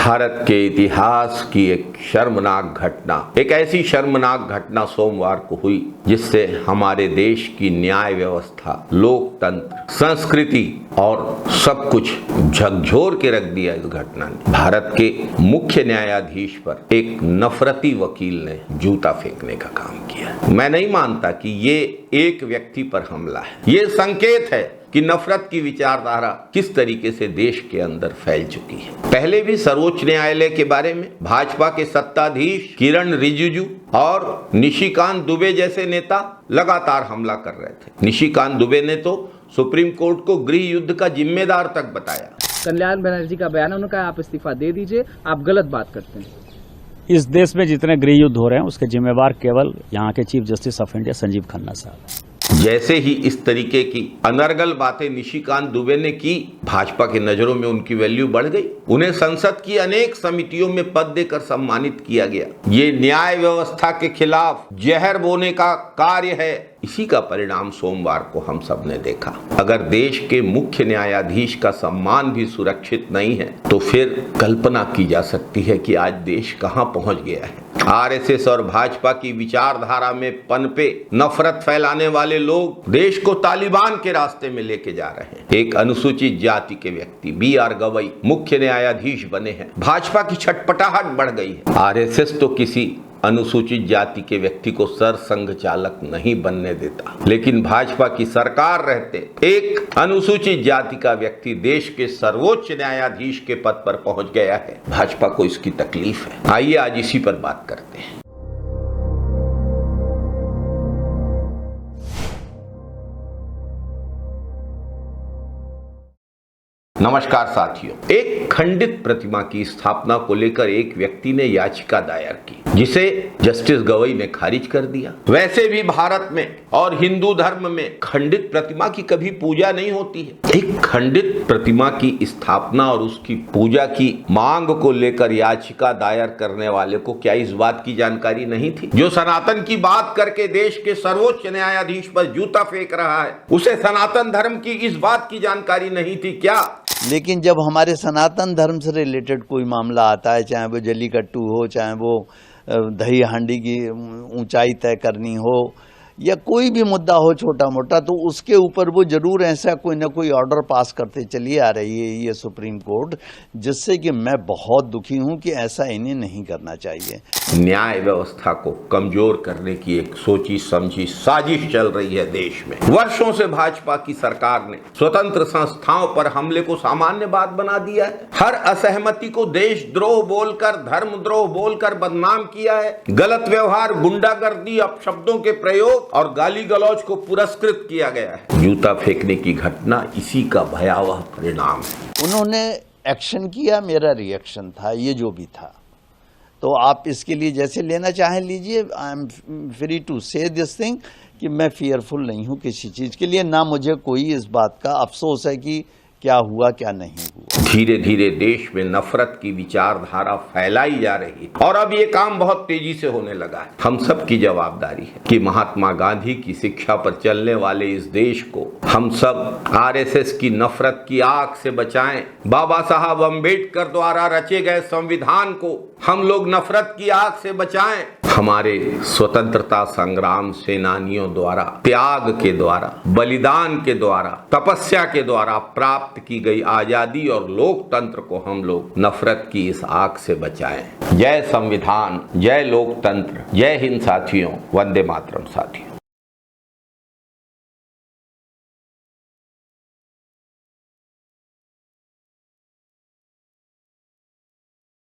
भारत के इतिहास की एक शर्मनाक घटना, एक ऐसी शर्मनाक घटना सोमवार को हुई जिससे हमारे देश की न्याय व्यवस्था, लोकतंत्र, संस्कृति और सब कुछ झकझोर के रख दिया। इस घटना ने भारत के मुख्य न्यायाधीश पर एक नफरती वकील ने जूता फेंकने का काम किया। मैं नहीं मानता कि ये एक व्यक्ति पर हमला है, ये संकेत है कि नफरत की विचारधारा किस तरीके से देश के अंदर फैल चुकी है। पहले भी सर्वोच्च न्यायालय के बारे में भाजपा के सत्ताधीश किरण रिजिजू और निशिकांत दुबे जैसे नेता लगातार हमला कर रहे थे। निशिकांत दुबे ने तो सुप्रीम कोर्ट को गृह युद्ध का जिम्मेदार तक बताया। कल्याण बनर्जी का बयान है, उन्होंने कहा आप इस्तीफा दे दीजिए, आप गलत बात करते हैं। इस देश में जितने गृह युद्ध हो रहे हैं उसके जिम्मेवार केवल यहाँ के chief justice of India Sanjeev Khanna साहब हैं। जैसे ही इस तरीके की अनर्गल बातें निशिकांत दुबे ने की, भाजपा की नजरों में उनकी वैल्यू बढ़ गई। उन्हें संसद की अनेक समितियों में पद देकर सम्मानित किया गया। ये न्याय व्यवस्था के खिलाफ जहर बोने का कार्य है। इसी का परिणाम सोमवार को हम सब ने देखा। अगर देश के मुख्य न्यायाधीश का सम्मान भी सुरक्षित नहीं है तो फिर कल्पना की जा सकती है कि आज देश कहां पहुंच गया है। आरएसएस और भाजपा की विचारधारा में पनपे नफरत फैलाने वाले लोग देश को तालिबान के रास्ते में लेके जा रहे हैं। एक अनुसूचित जाति के व्यक्ति BR गवई मुख्य न्यायाधीश बने हैं। भाजपा की छटपटाहट बढ़ गई है। आरएसएस तो किसी अनुसूचित जाति के व्यक्ति को सरसंघ चालक नहीं बनने देता, लेकिन भाजपा की सरकार रहते एक अनुसूचित जाति का व्यक्ति देश के सर्वोच्च न्यायाधीश के पद पर पहुंच गया है। भाजपा को इसकी तकलीफ है। आइए आज इसी पर बात करते हैं। नमस्कार साथियों, एक खंडित प्रतिमा की स्थापना को लेकर एक व्यक्ति ने याचिका दायर की, जिसे जस्टिस गवई ने खारिज कर दिया। वैसे भी भारत में और हिंदू धर्म में खंडित प्रतिमा की कभी पूजा नहीं होती है। एक खंडित प्रतिमा की स्थापना और उसकी पूजा की मांग को लेकर याचिका दायर करने वाले को क्या इस बात की जानकारी नहीं थी? जो सनातन की बात करके देश के सर्वोच्च न्यायाधीश पर जूता फेंक रहा है, उसे सनातन धर्म की इस बात की जानकारी नहीं थी क्या? लेकिन जब हमारे सनातन धर्म से रिलेटेड कोई मामला आता है, चाहे वो जल्लीकट्टू हो, चाहे वो दही हांडी की ऊंचाई तय करनी हो, या कोई भी मुद्दा हो छोटा मोटा, तो उसके ऊपर वो जरूर ऐसा कोई ना कोई ऑर्डर पास करते चली आ रही है ये सुप्रीम कोर्ट, जिससे कि मैं बहुत दुखी हूं कि ऐसा इन्हें नहीं करना चाहिए। न्याय व्यवस्था को कमजोर करने की एक सोची समझी साजिश चल रही है देश में। वर्षों से भाजपा की सरकार ने स्वतंत्र संस्थाओं पर हमले को सामान्य बात बना दिया है। हर असहमति को देशद्रोह बोलकर, धर्मद्रोह बोलकर बदनाम किया है। गलत व्यवहार, गुंडागर्दी, अपशब्दों के प्रयोग और गाली गलौज को पुरस्कृत किया गया है। जूता फेंकने की घटना इसी का भयावह परिणाम है। उन्होंने एक्शन किया, मेरा रिएक्शन था, ये जो भी था। तो आप इसके लिए जैसे लेना चाहें लीजिए। आई एम फ्री टू से दिस थिंग कि मैं फियरफुल नहीं हूं किसी चीज के लिए, ना मुझे कोई इस बात का अफसोस है कि क्या हुआ क्या नहीं हुआ। धीरे धीरे देश में नफरत की विचारधारा फैलाई जा रही है और अब ये काम बहुत तेजी से होने लगा है। हम सब की जवाबदारी है कि महात्मा गांधी की शिक्षा पर चलने वाले इस देश को हम सब आरएसएस की नफरत की आग से बचाएं। बाबा साहब अम्बेडकर द्वारा रचे गए संविधान को हम लोग नफरत की आग से बचाएं। हमारे स्वतंत्रता संग्राम सेनानियों द्वारा, त्याग के द्वारा, बलिदान के द्वारा, तपस्या के द्वारा प्राप्त की गई आजादी और लोकतंत्र को हम लोग नफरत की इस आग से बचाएं। जय संविधान, जय लोकतंत्र, जय हिंद साथियों, वंदे मातरम साथियों।